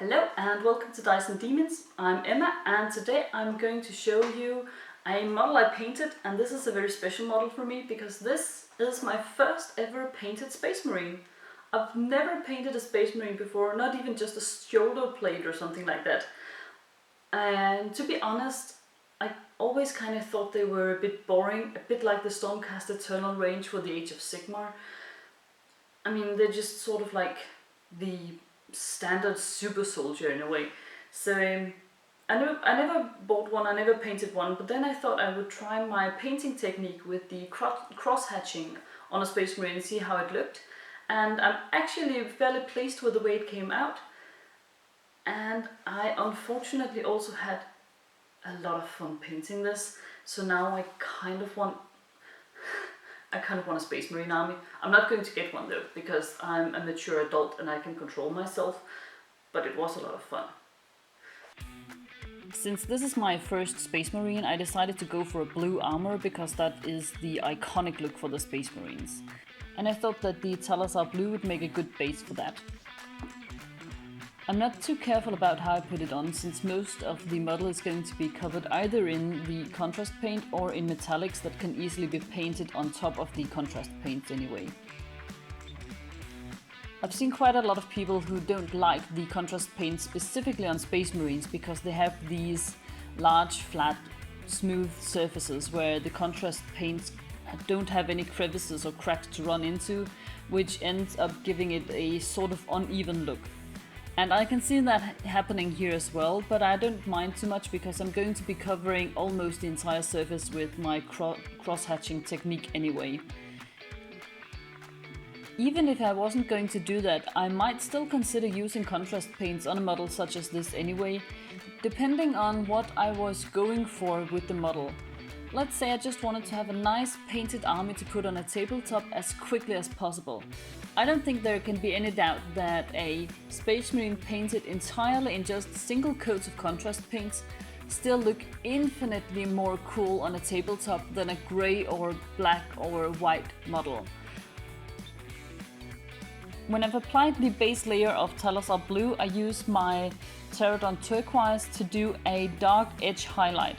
Hello and welcome to Dice and Demons. I'm Emma and today I'm going to show you a model I painted, and this is a very special model for me because this is my first ever painted Space Marine. I've never painted a Space Marine before, not even just a shoulder plate or something like that. And to be honest, I always kind of thought they were a bit boring, a bit like the Stormcast Eternal range for the Age of Sigmar. I mean, they're just sort of like the standard super soldier in a way. So I never bought one, I never painted one, but then I thought I would try my painting technique with the cross hatching on a Space Marine and see how it looked. And I'm actually fairly pleased with the way it came out. And I unfortunately also had a lot of fun painting this, so now I kind of want a Space Marine army. I'm not going to get one though, because I'm a mature adult and I can control myself, but it was a lot of fun. Since this is my first Space Marine, I decided to go for a blue armor because that is the iconic look for the Space Marines. And I thought that the Talazar blue would make a good base for that. I'm not too careful about how I put it on, since most of the model is going to be covered either in the contrast paint or in metallics that can easily be painted on top of the contrast paints anyway. I've seen quite a lot of people who don't like the contrast paint specifically on Space Marines because they have these large, flat, smooth surfaces where the contrast paints don't have any crevices or cracks to run into, which ends up giving it a sort of uneven look. And I can see that happening here as well, but I don't mind too much because I'm going to be covering almost the entire surface with my cross-hatching technique anyway. Even if I wasn't going to do that, I might still consider using contrast paints on a model such as this anyway, depending on what I was going for with the model. Let's say I just wanted to have a nice painted army to put on a tabletop as quickly as possible. I don't think there can be any doubt that a Space Marine painted entirely in just single coats of contrast paints still look infinitely more cool on a tabletop than a grey or black or white model. When I've applied the base layer of Talazar blue, I use my Pterodon turquoise to do a dark edge highlight.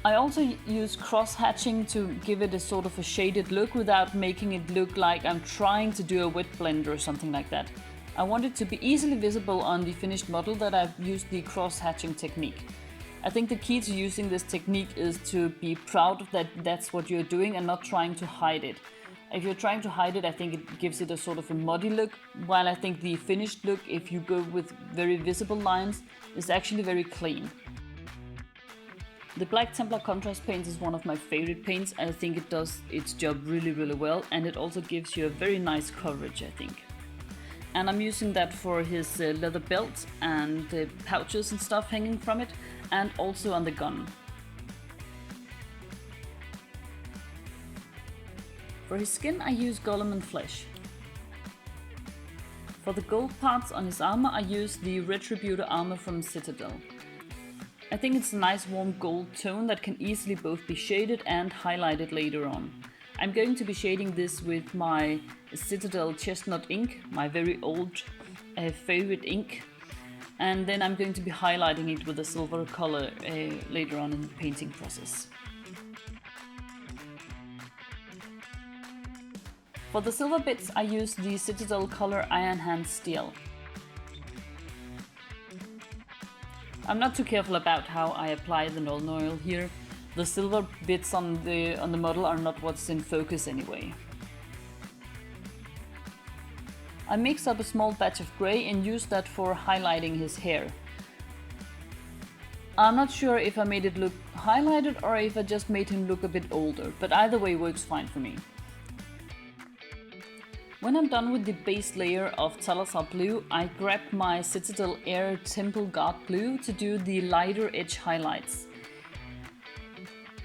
I also use cross-hatching to give it a sort of a shaded look without making it look like I'm trying to do a wet blend or something like that. I want it to be easily visible on the finished model that I've used the cross-hatching technique. I think the key to using this technique is to be proud that that's what you're doing and not trying to hide it. If you're trying to hide it, I think it gives it a sort of a muddy look, while I think the finished look, if you go with very visible lines, is actually very clean. The Black Templar contrast paint is one of my favorite paints. I think it does its job really well, and it also gives you a very nice coverage, I think. And I'm using that for his leather belt and pouches and stuff hanging from it, and also on the gun. For his skin I use Golem and Flesh. For the gold parts on his armor I use the Retributor armor from Citadel. I think it's a nice warm gold tone that can easily both be shaded and highlighted later on. I'm going to be shading this with my Citadel Chestnut ink, my very old favorite ink, and then I'm going to be highlighting it with a silver color later on in the painting process. For the silver bits I use the Citadel color Iron Hand Steel. I'm not too careful about how I apply the Nuln Oil here. The silver bits on the model are not what's in focus anyway. I mix up a small batch of grey and use that for highlighting his hair. I'm not sure if I made it look highlighted or if I just made him look a bit older, but either way works fine for me. When I'm done with the base layer of Talazar blue, I grab my Citadel Air Temple Guard blue to do the lighter edge highlights.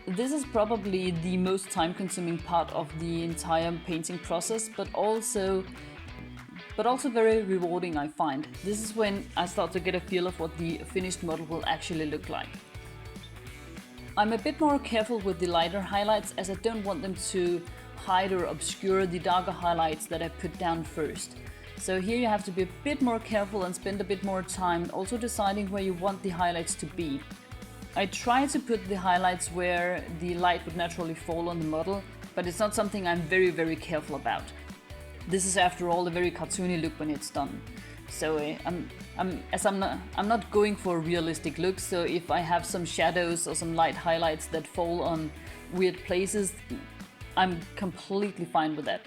This is probably the most time-consuming part of the entire painting process, but also very rewarding, I find. This is when I start to get a feel of what the finished model will actually look like. I'm a bit more careful with the lighter highlights as I don't want them to hide or obscure the darker highlights that I put down first. So here you have to be a bit more careful and spend a bit more time also deciding where you want the highlights to be. I try to put the highlights where the light would naturally fall on the model, but it's not something I'm very careful about. This is after all a very cartoony look when it's done. So I'm not going for a realistic look, so if I have some shadows or some light highlights that fall on weird places, I'm completely fine with that.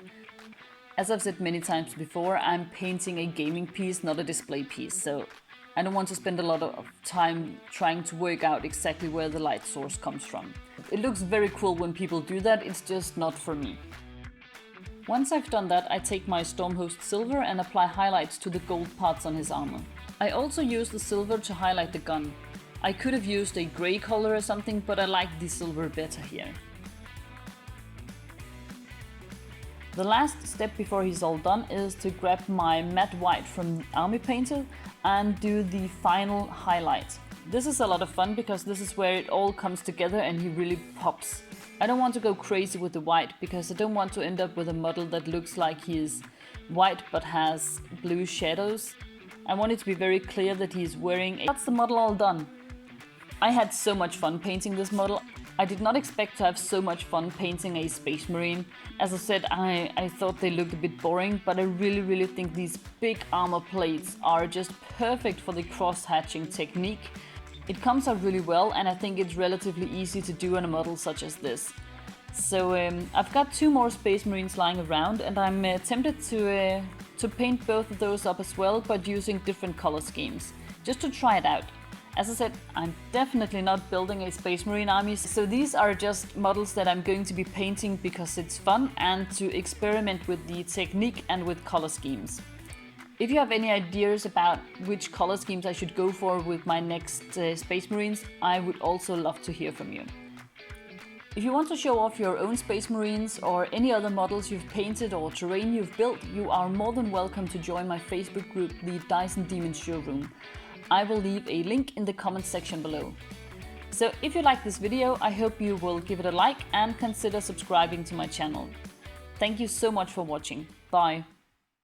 As I've said many times before, I'm painting a gaming piece, not a display piece, so I don't want to spend a lot of time trying to work out exactly where the light source comes from. It looks very cool when people do that, it's just not for me. Once I've done that, I take my Stormhost silver and apply highlights to the gold parts on his armor. I also use the silver to highlight the gun. I could have used a grey color or something, but I like the silver better here. The last step before he's all done is to grab my matte white from Army Painter and do the final highlight. This is a lot of fun because this is where it all comes together and he really pops. I don't want to go crazy with the white because I don't want to end up with a model that looks like he is white but has blue shadows. I want it to be very clear that he's wearing a... That's the model all done. I had so much fun painting this model. I did not expect to have so much fun painting a Space Marine. As I said, I thought they looked a bit boring, but I really think these big armor plates are just perfect for the cross-hatching technique. It comes out really well, and I think it's relatively easy to do on a model such as this. So I've got 2 more Space Marines lying around, and I'm tempted to paint both of those up as well, but using different color schemes, just to try it out. As I said, I'm definitely not building a Space Marine army, so these are just models that I'm going to be painting because it's fun and to experiment with the technique and with color schemes. If you have any ideas about which color schemes I should go for with my next Space Marines, I would also love to hear from you. If you want to show off your own Space Marines or any other models you've painted or terrain you've built, you are more than welcome to join my Facebook group, the Dice and Demons Showroom. I will leave a link in the comment section below. So if you like this video, I hope you will give it a like and consider subscribing to my channel. Thank you so much for watching. Bye.